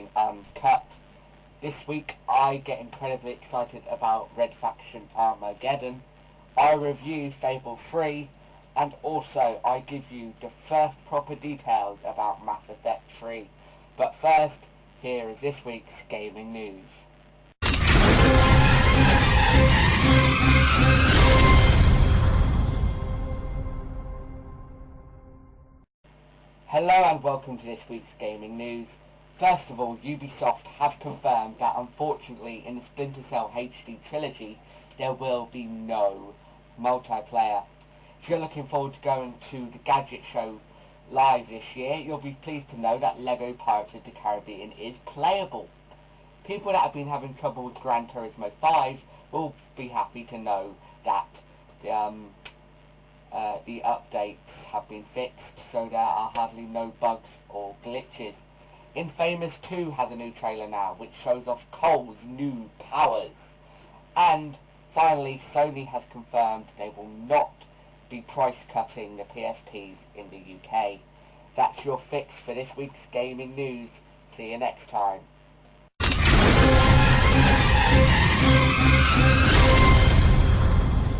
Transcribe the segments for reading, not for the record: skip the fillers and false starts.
Gaming Uncut. This week I get incredibly excited about Red Faction Armageddon. I review Fable 3, and also I give you the first proper details about Mass Effect 3. But first, here is this week's gaming news. Hello and welcome to this week's gaming news. First of all, Ubisoft have confirmed that unfortunately in the Splinter Cell HD trilogy there will be no multiplayer. If you're looking forward to going to the Gadget Show live this year, you'll be pleased to know that LEGO Pirates of the Caribbean is playable. People that have been having trouble with Gran Turismo 5 will be happy to know that the updates have been fixed, so there are hardly no bugs or glitches. Infamous 2 has a new trailer now, which shows off Cole's new powers. And finally, Sony has confirmed they will not be price cutting the PSPs in the UK. That's your fix for this week's gaming news. See you next time.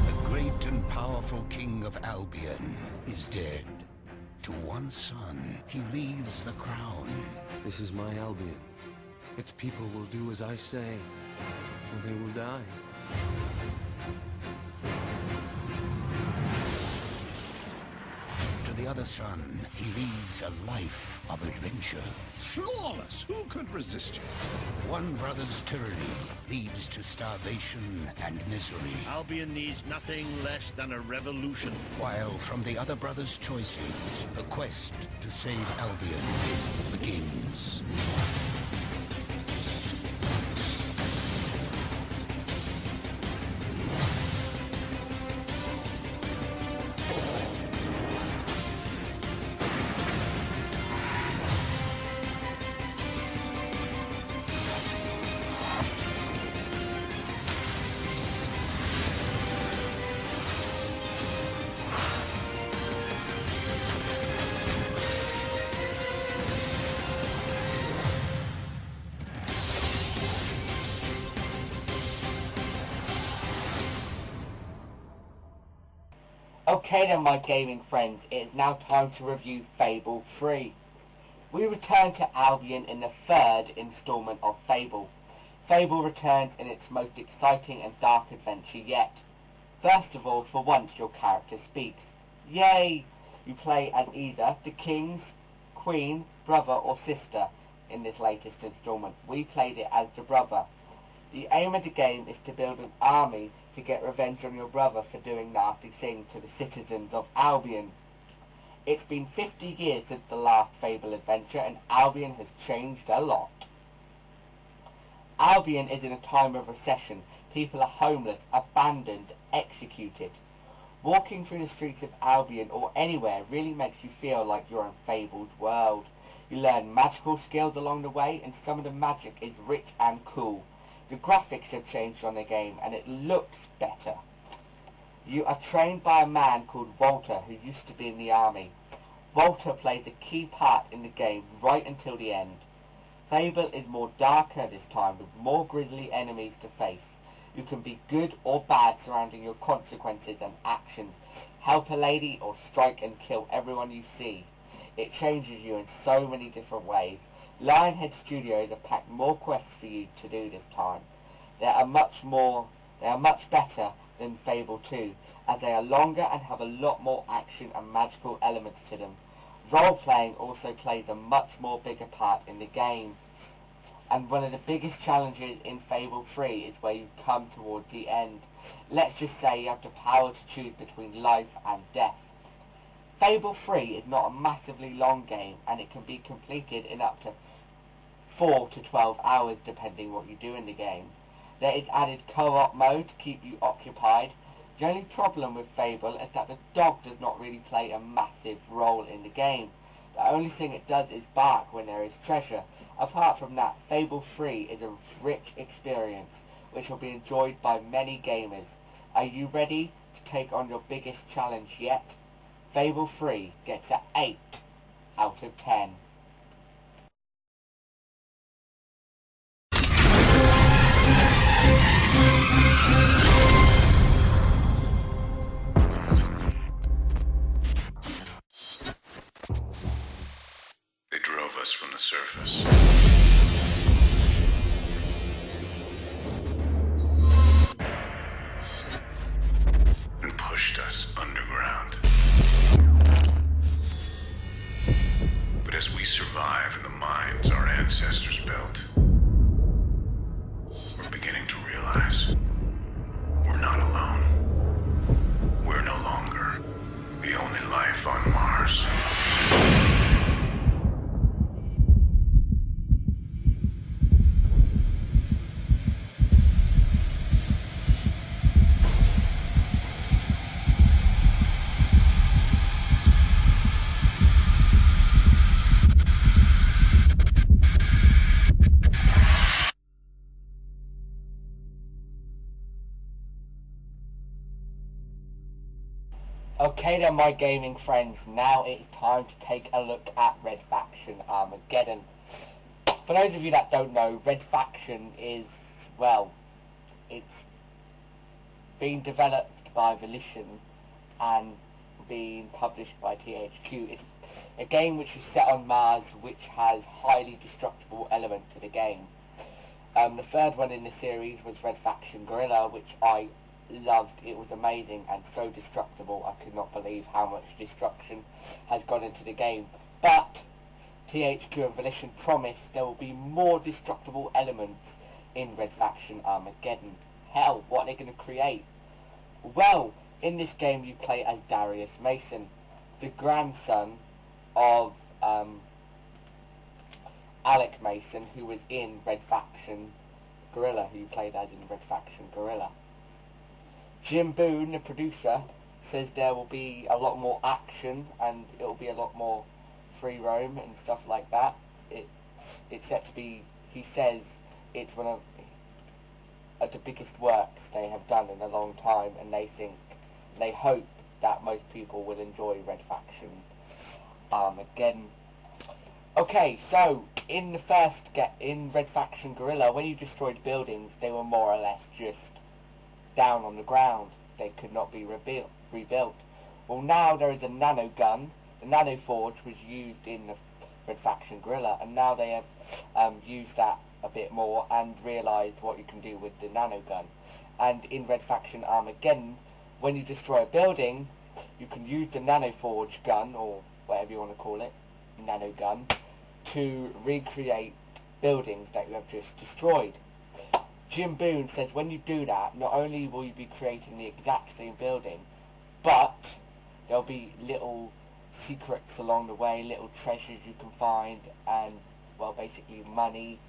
The great and powerful king of Albion is dead. To one son, he leaves the crown. This is my Albion. Its people will do as I say, or they will die. To the other son, he leaves a life of adventure. Flawless! Who could resist you? One brother's tyranny leads to starvation and misery, Albion needs nothing less than a revolution. while from the other brother's choices, the quest to save Albion begins. Okay then, my gaming friends, it is now time to review Fable 3. We return to Albion in the third installment of Fable. Fable returns in its most exciting and dark adventure yet. First of all, for once your character speaks. Yay! You play as either the king's, queen, brother or sister in this latest installment. We played it as the brother. The aim of the game is to build an army to get revenge on your brother for doing nasty things to the citizens of Albion. It's been 50 years since the last Fable adventure, and Albion has changed a lot. Albion is in a time of recession. People are homeless, abandoned, executed. Walking through the streets of Albion or anywhere really makes you feel like you're in Fable's world. You learn magical skills along the way, and some of the magic is rich and cool. The graphics have changed on the game and it looks better. You are trained by a man called Walter who used to be in the army. Walter plays a key part in the game right until the end. Fable is more darker this time with more grisly enemies to face. You can be good or bad surrounding your consequences and actions. Help a lady or strike and kill everyone you see. It changes you in so many different ways. Lionhead Studios have packed more quests for you to do this time. They are much better than Fable 2, as they are longer and have a lot more action and magical elements to them. Role-playing also plays a much more bigger part in the game. And one of the biggest challenges in Fable 3 is where you come towards the end. Let's just say you have the power to choose between life and death. Fable 3 is not a massively long game, and it can be completed in up to 4 to 12 hours depending what you do in the game. There is added co-op mode to keep you occupied. The only problem with Fable is that the dog does not really play a massive role in the game. The only thing it does is bark when there is treasure. Apart from that, Fable 3 is a rich experience which will be enjoyed by many gamers. Are you ready to take on your biggest challenge yet? Fable 3 gets an 8 out of 10. us from the surface. And pushed us underground. But as we survive in the mines our ancestors built, we're beginning to realize we're not alone. We're no longer the only life on Mars. Okay then, my gaming friends, now it's time to take a look at Red Faction Armageddon. For those of you that don't know, Red Faction is, well, it's being developed by Volition and being published by THQ. It's a game which is set on Mars, which has highly destructible elements to the game. The third one in the series was Red Faction Guerrilla, which I loved. It was amazing and so destructible. I could not believe how much destruction has gone into the game. But THQ and Volition promised there will be more destructible elements in Red Faction Armageddon. Hell, what are they going to create? Well, in this game you play as Darius Mason, the grandson of Alec Mason, who was in Red Faction Guerrilla, who you played as in Red Faction Guerrilla. Jim Boone, the producer, says there will be a lot more action and it will be a lot more free roam and stuff like that. It's set to be, he says, it's one of the biggest works they have done in a long time, and they hope that most people will enjoy Red Faction Armageddon. Okay, so in Red Faction Guerrilla, when you destroyed buildings, they were more or less just down on the ground. They could not be rebuilt. Well, now there is a nano gun. The nano forge was used in the Red Faction Guerrilla, and now they have used that a bit more and realised what you can do with the nano gun. And in Red Faction Armageddon, when you destroy a building, you can use the nano forge gun, or whatever you want to call it, nano gun, to recreate buildings that you have just destroyed. Jim Boone says when you do that, not only will you be creating the exact same building, but there'll be little secrets along the way, little treasures you can find, and, well, basically money,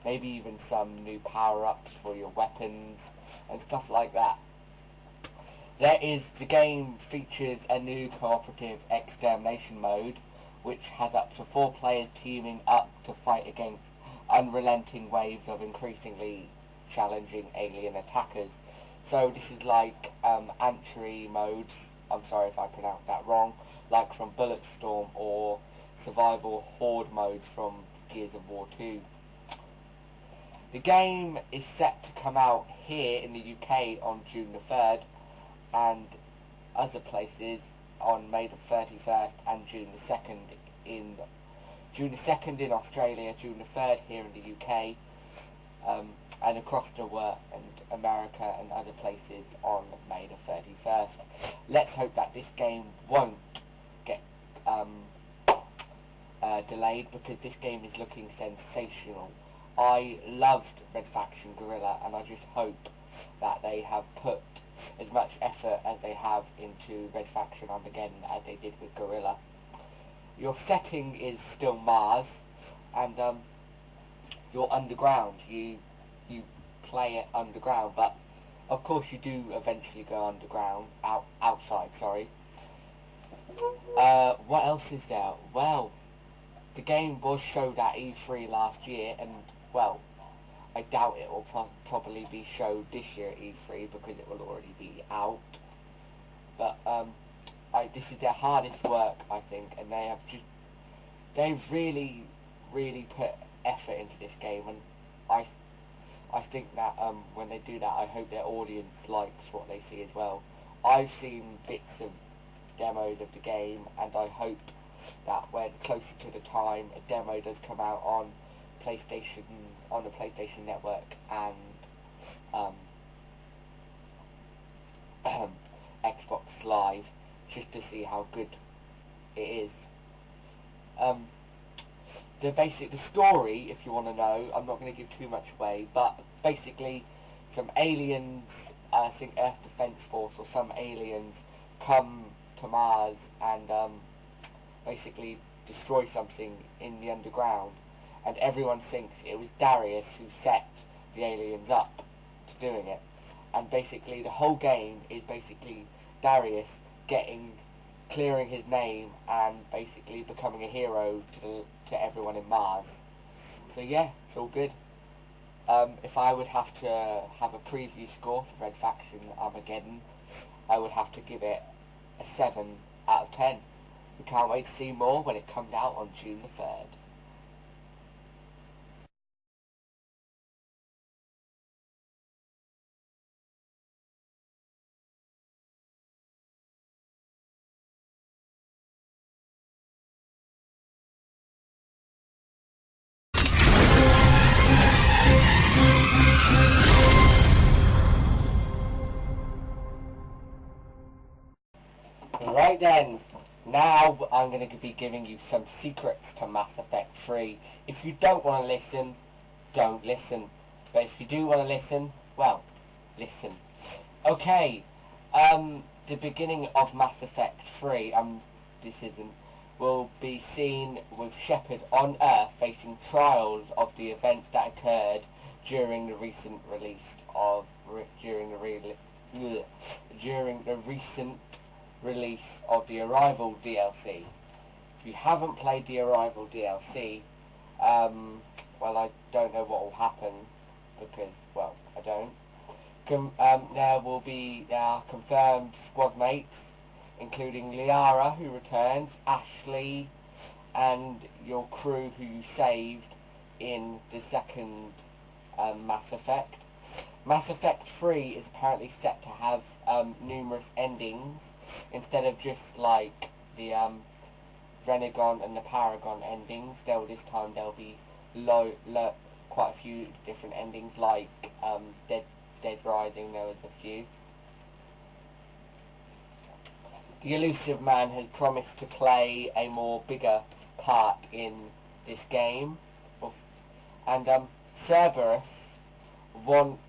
maybe even some new power-ups for your weapons, and stuff like that. The game features a new cooperative extermination mode, which has up to 4 players teaming up to fight against unrelenting waves of increasingly challenging alien attackers. So this is like entry modes, I'm sorry if I pronounced that wrong, like from Bulletstorm, or survival horde modes from Gears of War 2. The game is set to come out here in the UK on June the 3rd, and other places on May the 31st and June the 2nd in Australia, June the 3rd here in the UK, and across the world and America and other places on May the 31st. Let's hope that this game won't get delayed, because this game is looking sensational. I loved Red Faction Guerrilla, and I just hope that they have put as much effort as they have into Red Faction Armageddon as they did with Guerrilla. Your setting is still Mars, and you're underground. You play it underground, but of course you do eventually go underground, outside, sorry. What else is there? Well, the game was showed at E3 last year, and, well, I doubt it will probably be showed this year at E3 because it will already be out. But this is their hardest work, I think, and they've really put effort into this game, and I think that when they do that, I hope their audience likes what they see as well. I've seen bits of demos of the game, and I hope that when closer to the time a demo does come out on PlayStation, on the PlayStation Network and Xbox Live, just to see how good it is. The story, if you want to know, I'm not going to give too much away, but basically some aliens, I think Earth Defense Force or some aliens, come to Mars and basically destroy something in the underground, and everyone thinks it was Darius who set the aliens up to doing it. And basically the whole game is basically Darius clearing his name and basically becoming a hero to everyone in Mars. So yeah, it's all good. If I would have to have a preview score for Red Faction Armageddon, I would have to give it a 7 out of 10. We can't wait to see more when it comes out on June the 3rd. Right then, now I'm going to be giving you some secrets to Mass Effect 3. If you don't want to listen, don't listen. But if you do want to listen, well, listen. Okay, the beginning of Mass Effect 3, will be seen with Shepard on Earth facing trials of the events that occurred during the recent release of the Arrival DLC. If you haven't played the Arrival DLC, well, I don't know what will happen, because, well, I don't. There will be confirmed squad mates, including Liara, who returns, Ashley, and your crew who you saved in the second Mass Effect. Mass Effect 3 is apparently set to have numerous endings, instead of just like the Renegon and the Paragon endings. This time there'll be quite a few different endings, like Dead Rising. There was a few. The Elusive Man has promised to play a more bigger part in this game, and Cerberus want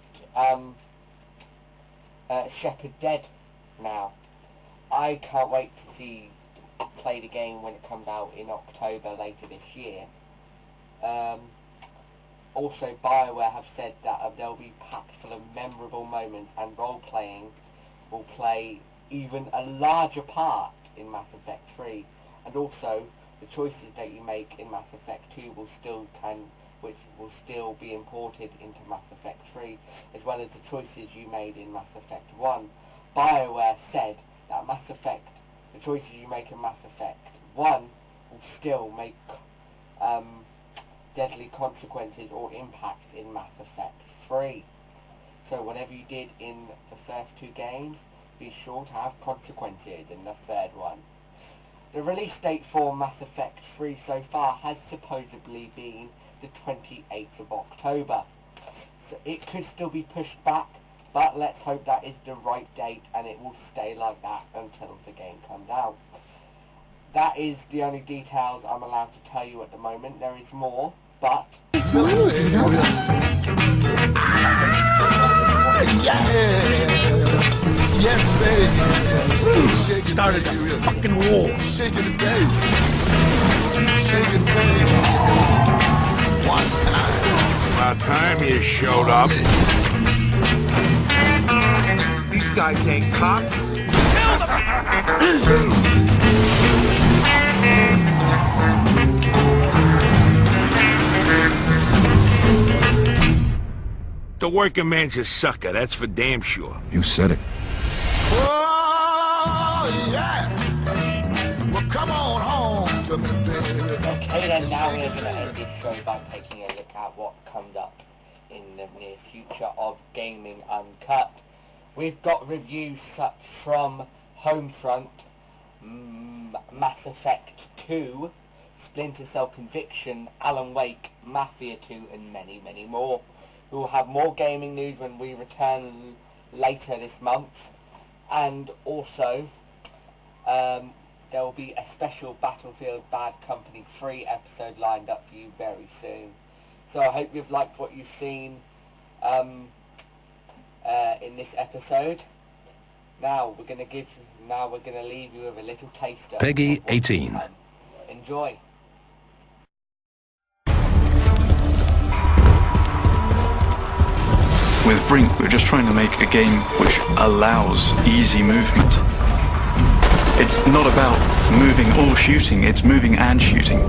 Shepard dead now. I can't wait to play the game when it comes out in October later this year. Also, BioWare have said that there will be packs full of memorable moments, and role-playing will play even a larger part in Mass Effect 3. And also, the choices that you make in Mass Effect 2 will still be imported into Mass Effect 3, as well as the choices you made in Mass Effect 1. BioWare said that the choices you make in Mass Effect 1 will still make deadly consequences or impacts in Mass Effect 3. So whatever you did in the first two games, be sure to have consequences in the third one. The release date for Mass Effect 3 so far has supposedly been the 28th of October. So it could still be pushed back, but let's hope that is the right date and it will stay like that until the game comes out. That is the only details I'm allowed to tell you at the moment. There is more, but... Yes, baby. Started a fucking war. Shaking the baby. Shaking the baby. One time. About time you showed up. These guys ain't cops. Kill them! The working man's a sucker, that's for damn sure. You said it. Oh, yeah. Well, come on home to me, baby. Okay, then now we're going to end this show by taking a look at what comes up in the near future of Gaming Uncut. We've got reviews such from Homefront, Mass Effect 2, Splinter Cell Conviction, Alan Wake, Mafia 2, and many, many more. We will have more gaming news when we return later this month, and also there will be a special Battlefield Bad Company 3 episode lined up for you very soon. So I hope you've liked what you've seen in this episode. Now we're going to leave you with a little taster. Peggy 18. Enjoy. With Brink, we're just trying to make a game which allows easy movement. It's not about moving or shooting, it's moving and shooting.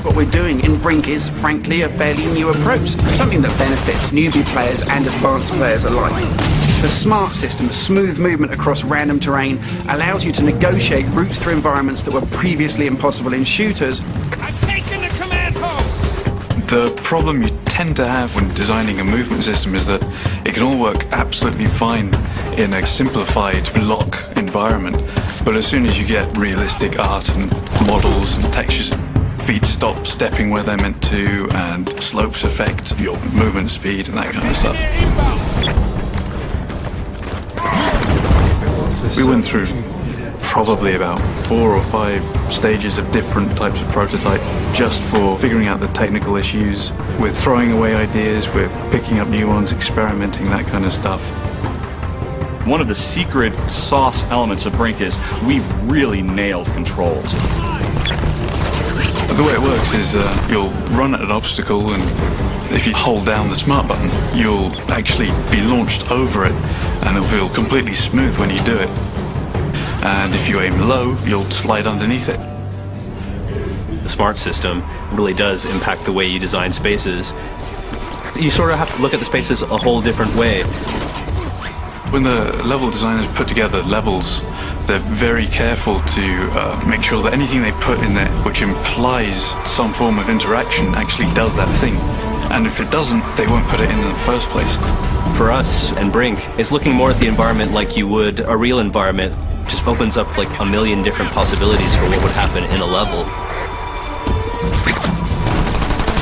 What we're doing in Brink is, frankly, a fairly new approach, something that benefits newbie players and advanced players alike. The smart system, smooth movement across random terrain, allows you to negotiate routes through environments that were previously impossible in shooters. I've taken the command post! The problem you tend to have when designing a movement system is that it can all work absolutely fine in a simplified block environment, but as soon as you get realistic art and models and textures, feet stop stepping where they're meant to, and slopes affect your movement speed and that kind of stuff. We went through probably about 4 or 5 stages of different types of prototype just for figuring out the technical issues. We're throwing away ideas, we're picking up new ones, experimenting, that kind of stuff. One of the secret sauce elements of Brink is we've really nailed controls. The way it works is you'll run at an obstacle, and if you hold down the smart button, you'll actually be launched over it, and it'll feel completely smooth when you do it. And if you aim low, you'll slide underneath it. The smart system really does impact the way you design spaces. You sort of have to look at the spaces a whole different way. When the level designers put together levels, they're very careful to make sure that anything they put in there which implies some form of interaction actually does that thing. And if it doesn't, they won't put it in the first place. For us and Brink, it's looking more at the environment like you would a real environment. Just opens up like a million different possibilities for what would happen in a level.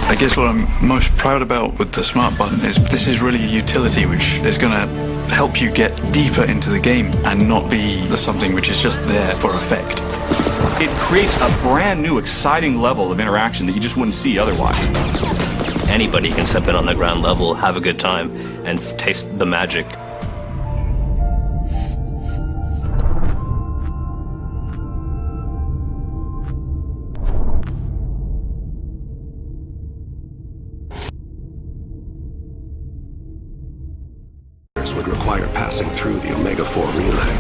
I guess what I'm most proud about with the smart button is this is really a utility which is going to help you get deeper into the game and not be something which is just there for effect. It creates a brand new, exciting level of interaction that you just wouldn't see otherwise. Anybody can step in on the ground level, have a good time, and taste the magic. Would require passing through the Omega-4 relay.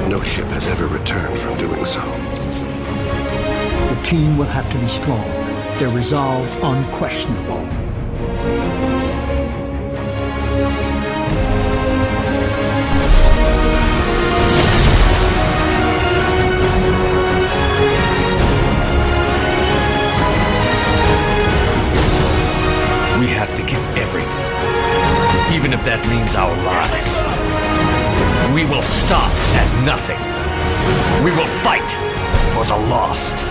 No ship has ever returned from doing so. The team will have to be strong, their resolve unquestionable. We have to give everything, even if that means our lives. We will stop at nothing. We will fight for the lost.